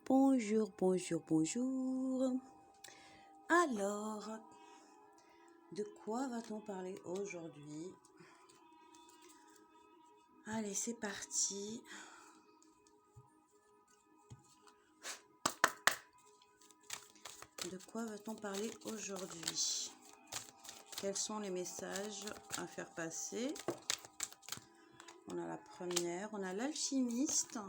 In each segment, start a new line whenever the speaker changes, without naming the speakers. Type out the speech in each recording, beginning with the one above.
Bonjour, bonjour, bonjour. Alors, de quoi va-t-on parler aujourd'hui? Allez, c'est parti. De quoi va-t-on parler aujourd'hui? Quels sont les messages à faire passer? On a la première, on a l'alchimiste.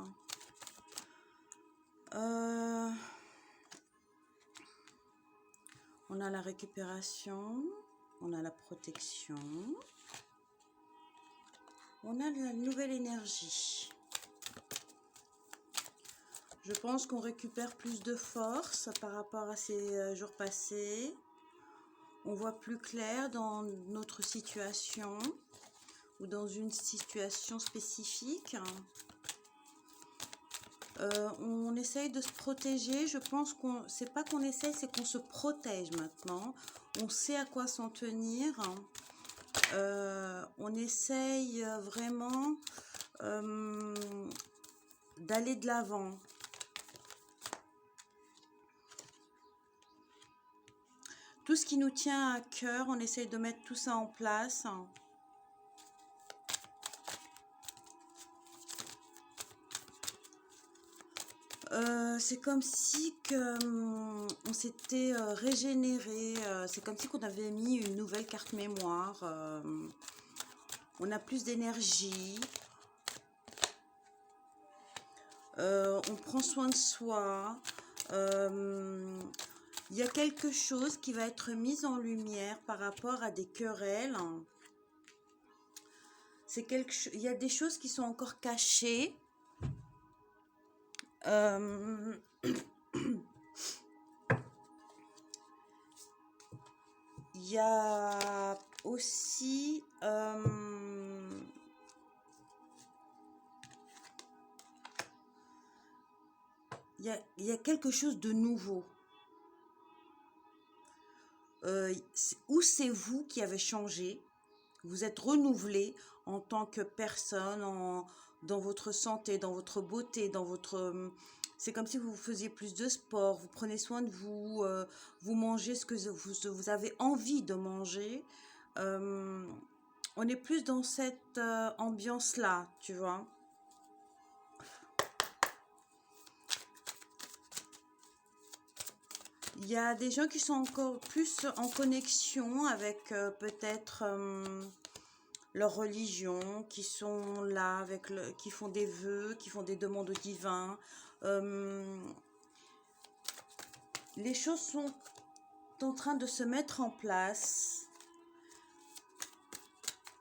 On a la récupération, on a la protection, on a la nouvelle énergie. Je pense qu'on récupère plus de force par rapport à ces jours passés. On voit plus clair dans notre situation ou dans une situation spécifique. On essaye de se protéger. Je pense qu'on, c'est pas qu'on essaye, c'est qu'on se protège maintenant. On sait à quoi s'en tenir. On essaye vraiment d'aller de l'avant. Tout ce qui nous tient à cœur, on essaye de mettre tout ça en place. C'est comme si on s'était régénéré, c'est comme si qu'on avait mis une nouvelle carte mémoire, on a plus d'énergie, on prend soin de soi, il y a quelque chose qui va être mis en lumière par rapport à des querelles. Il y a des choses qui sont encore cachées. Il y a aussi il y a quelque chose de nouveau. Ou c'est vous qui avez changé, vous êtes renouvelé en tant que personne, dans votre santé, dans votre beauté, dans votre... C'est comme si vous faisiez plus de sport, vous prenez soin de vous, vous mangez ce que vous avez envie de manger. On est plus dans cette ambiance-là, tu vois. Il y a des gens qui sont encore plus en connexion avec peut-être leur religion, qui sont là, qui font des vœux, qui font des demandes au divin. Les choses sont en train de se mettre en place.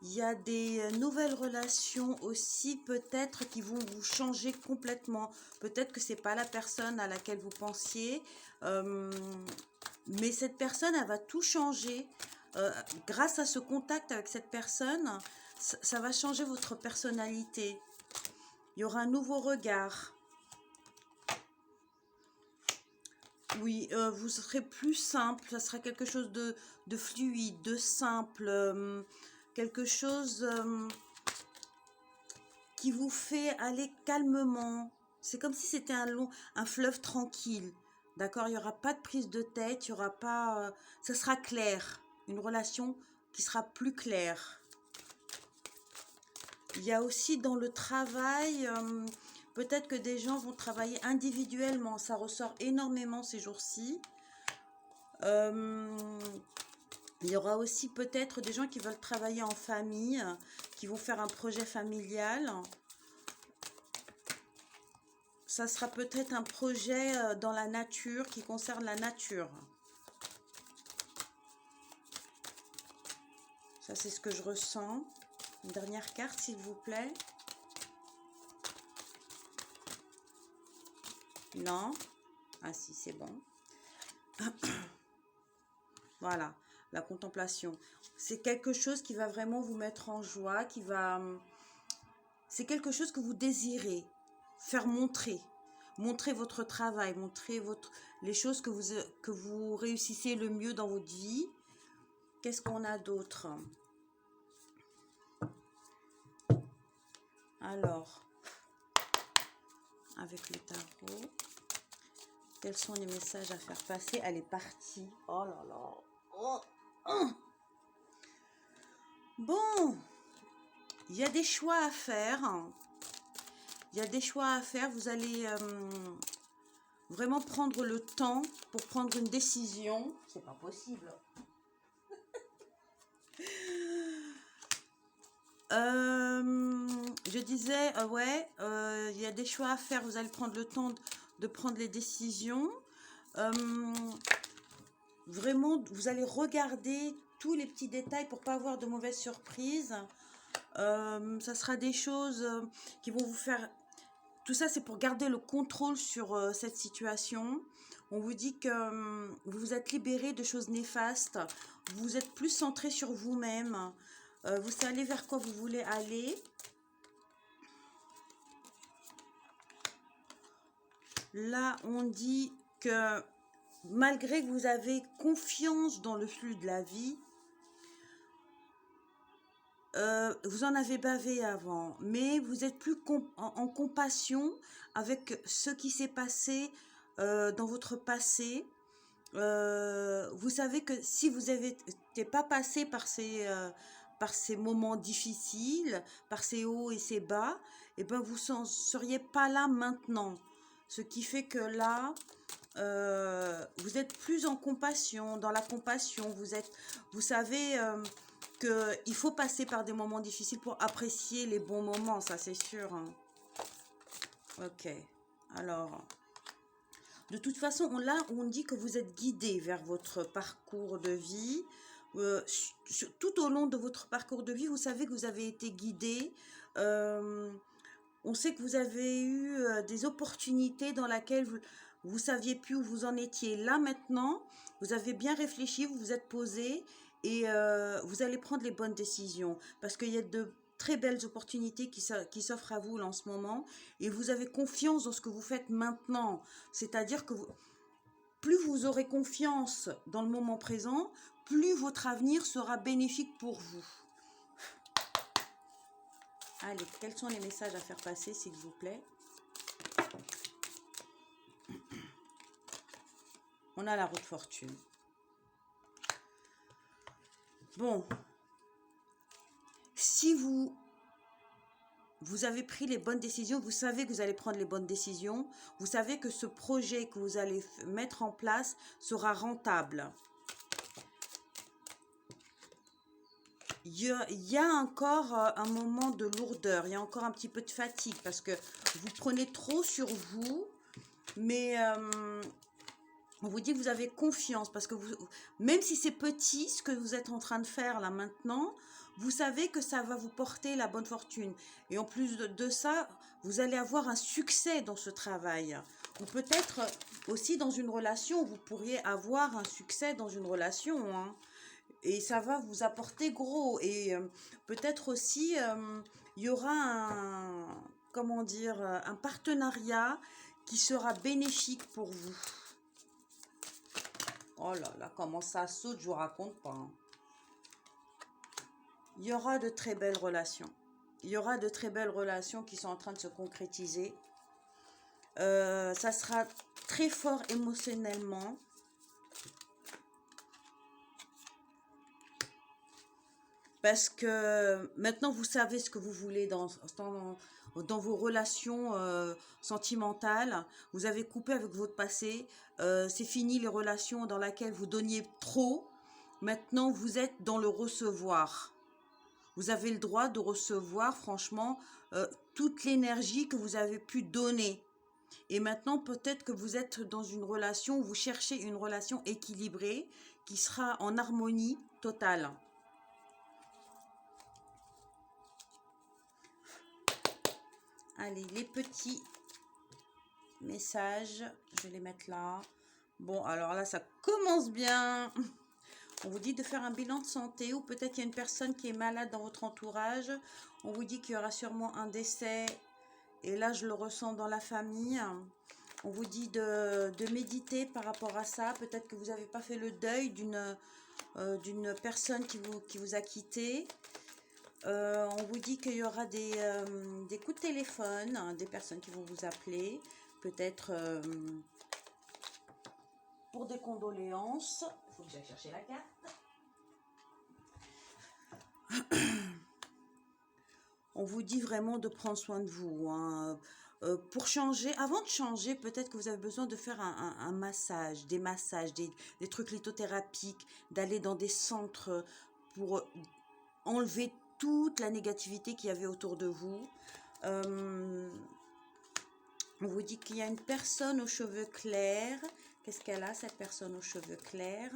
Il y a des nouvelles relations aussi peut-être qui vont vous changer complètement. Peut-être que ce n'est pas la personne à laquelle vous pensiez, mais cette personne, elle va tout changer. Grâce à ce contact avec cette personne, ça va changer votre personnalité. Il y aura un nouveau regard. Oui, vous serez plus simple, ça sera quelque chose de fluide, de simple, quelque chose qui vous fait aller calmement. C'est comme si c'était un fleuve tranquille. D'accord? Il n'y aura pas de prise de tête, il y aura pas... ça sera clair. Une relation qui sera plus claire. Il y a aussi dans le travail, peut-être que des gens vont travailler individuellement. Ça ressort énormément ces jours-ci. Il y aura aussi peut-être des gens qui veulent travailler en famille, qui vont faire un projet familial. Ça sera peut-être un projet dans la nature, qui concerne la nature. Ça, c'est ce que je ressens. Une dernière carte, s'il vous plaît. Non. Ah si, c'est bon. Voilà, la contemplation. C'est quelque chose qui va vraiment vous mettre en joie, c'est quelque chose que vous désirez faire montrer. Montrer votre travail, montrer les choses que vous réussissez le mieux dans votre vie. Qu'est-ce qu'on a d'autre? Alors, avec le tarot, quels sont les messages à faire passer? Elle est partie. Oh là là. Oh, oh. Bon, il y a des choix à faire. Il y a des choix à faire. Vous allez vraiment prendre le temps pour prendre une décision. C'est pas possible. Je disais, ouais, il y a des choix à faire. Vous allez prendre le temps de prendre les décisions. Vraiment, vous allez regarder tous les petits détails pour pas avoir de mauvaises surprises. Ça sera des choses qui vont vous faire... Tout ça, c'est pour garder le contrôle sur cette situation. On vous dit que vous vous êtes libéré de choses néfastes. Vous êtes plus centré sur vous-même. Vous savez vers quoi vous voulez aller. Là, on dit que malgré que vous avez confiance dans le flux de la vie, vous en avez bavé avant, mais vous êtes plus en compassion avec ce qui s'est passé dans votre passé. Vous savez que si vous n'étiez pas passé par ces moments difficiles, par ces hauts et ces bas, et ben vous n'en seriez pas là maintenant. Ce qui fait que là, vous êtes plus en compassion, dans la compassion. Vous savez qu'il faut passer par des moments difficiles pour apprécier les bons moments, ça c'est sûr. Hein. Ok, alors... De toute façon, là, on dit que vous êtes guidé vers votre parcours de vie. Tout au long de votre parcours de vie, vous savez que vous avez été guidé. On sait que vous avez eu des opportunités dans lesquelles vous ne saviez plus où vous en étiez. Là, maintenant, vous avez bien réfléchi, vous vous êtes posé et vous allez prendre les bonnes décisions. Parce qu'il y a de très belles opportunités qui s'offrent à vous là, en ce moment. Et vous avez confiance dans ce que vous faites maintenant. C'est-à-dire que plus vous aurez confiance dans le moment présent, plus votre avenir sera bénéfique pour vous. Allez, quels sont les messages à faire passer, s'il vous plaît? On a la roue de fortune. Bon. Si vous avez pris les bonnes décisions, vous savez que vous allez prendre les bonnes décisions, vous savez que ce projet que vous allez mettre en place sera rentable. Il y a encore un moment de lourdeur, il y a encore un petit peu de fatigue parce que vous prenez trop sur vous, mais on vous dit que vous avez confiance parce que même si c'est petit ce que vous êtes en train de faire là maintenant, vous savez que ça va vous porter la bonne fortune. Et en plus de ça, vous allez avoir un succès dans ce travail. Ou peut-être aussi dans une relation, vous pourriez avoir un succès dans une relation. Hein. Et ça va vous apporter gros. Et peut-être aussi, il y aura comment dire, un partenariat qui sera bénéfique pour vous. Oh là là, comment ça saute, je vous raconte pas. Hein. Il y aura de très belles relations. Il y aura de très belles relations qui sont en train de se concrétiser. Ça sera très fort émotionnellement. Parce que maintenant, vous savez ce que vous voulez dans vos relations sentimentales. Vous avez coupé avec votre passé. C'est fini les relations dans lesquelles vous donniez trop. Maintenant, vous êtes dans le recevoir. Vous avez le droit de recevoir, franchement, toute l'énergie que vous avez pu donner. Et maintenant, peut-être que vous êtes dans une relation où vous cherchez une relation équilibrée qui sera en harmonie totale. Allez, les petits messages, je vais les mettre là. Bon, alors là, ça commence bien. On vous dit de faire un bilan de santé ou peut-être qu'il y a une personne qui est malade dans votre entourage. On vous dit qu'il y aura sûrement un décès. Et là, je le ressens dans la famille. On vous dit de méditer par rapport à ça. Peut-être que vous n'avez pas fait le deuil d'une personne qui vous a quitté. On vous dit qu'il y aura des coups de téléphone, hein, des personnes qui vont vous appeler. Peut-être pour des condoléances. Il faut que j'aille chercher la carte. On vous dit vraiment de prendre soin de vous, hein. Pour changer, avant de changer, peut-être que vous avez besoin de faire un massage, des massages, des trucs lithothérapiques, d'aller dans des centres pour enlever toute la négativité qu'il y avait autour de vous. On vous dit qu'il y a une personne aux cheveux clairs. Qu'est-ce qu'elle a, cette personne aux cheveux clairs?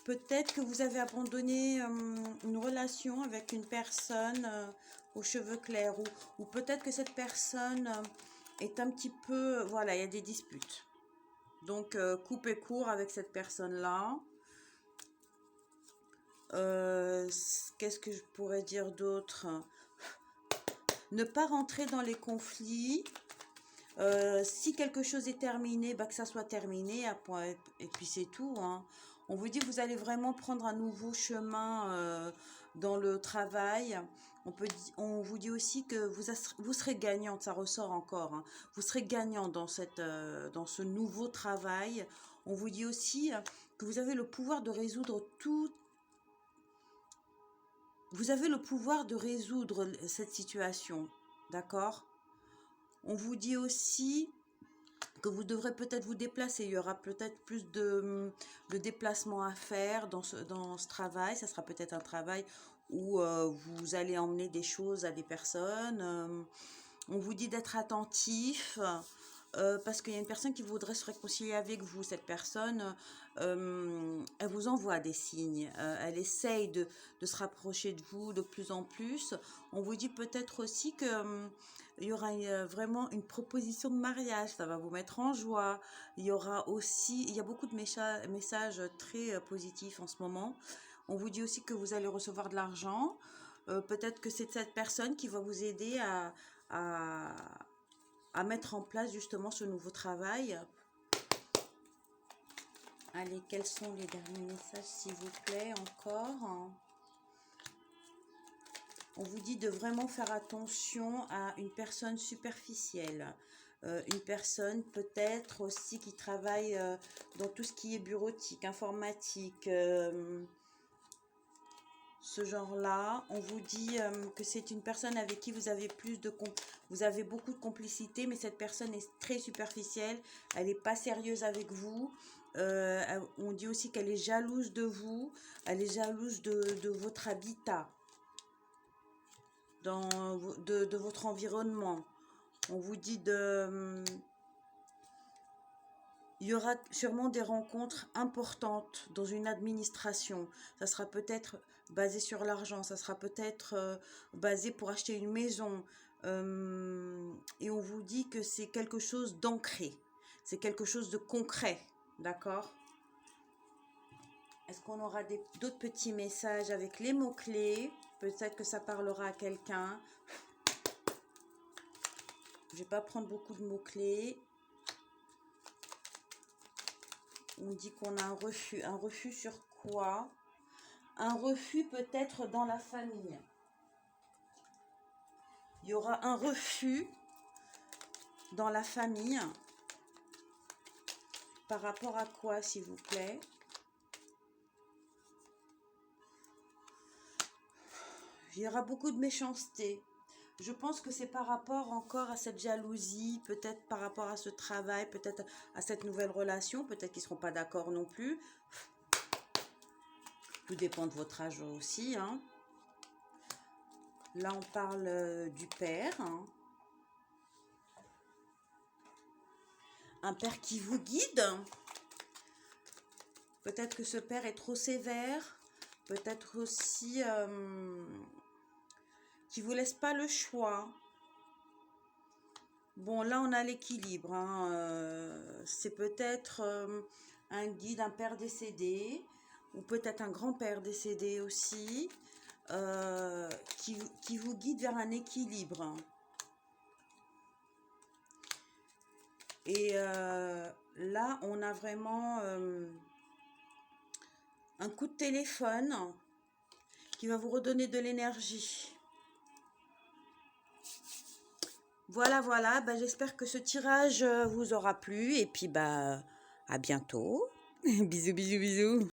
Peut-être que vous avez abandonné une relation avec une personne aux cheveux clairs, ou peut-être que cette personne est un petit peu... Voilà, il y a des disputes. Donc, coupez court avec cette personne-là. Qu'est-ce que je pourrais dire d'autre? Ne pas rentrer dans les conflits. Si quelque chose est terminé, bah, que ça soit terminé, et puis c'est tout, hein. On vous dit que vous allez vraiment prendre un nouveau chemin dans le travail. On vous dit aussi que vous serez gagnante, ça ressort encore, hein. Vous serez gagnant dans ce nouveau travail. On vous dit aussi que vous avez le pouvoir de résoudre tout. Vous avez le pouvoir de résoudre cette situation, d'accord? On vous dit aussi que vous devrez peut-être vous déplacer. Il y aura peut-être plus de déplacements à faire dans ce travail. Ça sera peut-être un travail où vous allez emmener des choses à des personnes. On vous dit d'être attentif. Parce qu'il y a une personne qui voudrait se réconcilier avec vous. Cette personne, elle vous envoie des signes. Elle essaye de se rapprocher de vous de plus en plus. On vous dit peut-être aussi que il y aura vraiment une proposition de mariage. Ça va vous mettre en joie. Il y aura aussi, il y a beaucoup de messages très positifs en ce moment. On vous dit aussi que vous allez recevoir de l'argent. Peut-être que c'est cette personne qui va vous aider à mettre en place justement ce nouveau travail. Allez, quels sont les derniers messages, s'il vous plaît, encore? On vous dit de vraiment faire attention à une personne superficielle. Une personne peut-être aussi qui travaille dans tout ce qui est bureautique, informatique, ce genre-là. On vous dit que c'est une personne avec qui vous avez vous avez beaucoup de complicité, mais cette personne est très superficielle, elle n'est pas sérieuse avec vous. On dit aussi qu'elle est jalouse de vous, elle est jalouse de votre habitat, de votre environnement. On vous dit il y aura sûrement des rencontres importantes dans une administration. Ça sera peut-être basé sur l'argent, ça sera peut-être basé pour acheter une maison. Et on vous dit que c'est quelque chose d'ancré. C'est quelque chose de concret. D'accord? Est-ce qu'on aura d'autres petits messages avec les mots-clés? Peut-être que ça parlera à quelqu'un. Je ne vais pas prendre beaucoup de mots-clés. On dit qu'on a un refus. Un refus sur quoi? Un refus peut-être dans la famille. Il y aura un refus dans la famille. Par rapport à quoi, s'il vous plaît? Il y aura beaucoup de méchanceté. Je pense que c'est par rapport encore à cette jalousie, peut-être par rapport à ce travail, peut-être à cette nouvelle relation, peut-être qu'ils ne seront pas d'accord non plus. Tout dépend de votre âge aussi, hein. Là, on parle du père, hein. Un père qui vous guide. Peut-être que ce père est trop sévère. Peut-être aussi qui ne vous laisse pas le choix. Bon, là, on a l'équilibre, hein. C'est peut-être un guide, un père décédé, ou peut-être un grand-père décédé aussi, qui vous guide vers un équilibre. Et là, on a vraiment un coup de téléphone qui va vous redonner de l'énergie. Voilà, voilà. Bah, j'espère que ce tirage vous aura plu. Et puis, bah, à bientôt. Bisous, bisous, bisous.